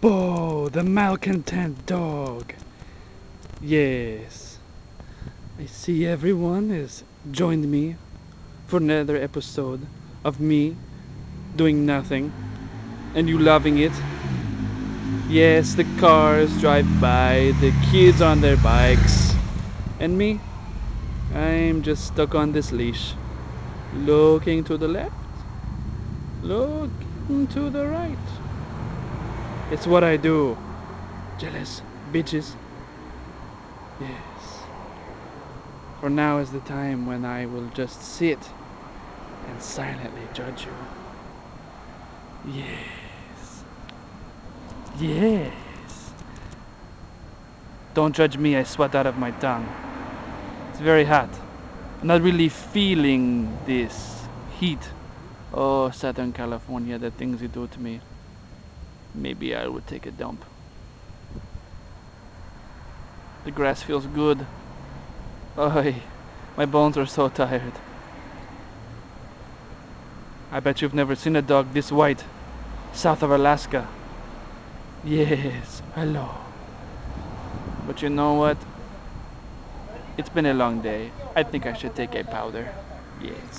Bo, the malcontent dog. Yes, I see everyone has joined me for another episode of me doing nothing and you loving it. Yes, the cars drive by, the kids on their bikes, and me, I'm just stuck on this leash, looking to the left, looking to the right. It's what I do. Jealous bitches. Yes. For now is the time when I will just sit and silently judge you. Yes. Yes. Don't judge me, I sweat out of my tongue. It's very hot. I'm not really feeling this heat. Oh, Southern California, the things you do to me. Maybe I would take a dump. The grass feels good. Oh, my bones are so tired. I bet you've never seen a dog this white, south of Alaska. Yes, hello. But you know what? It's been a long day. I think I should take a powder. Yes.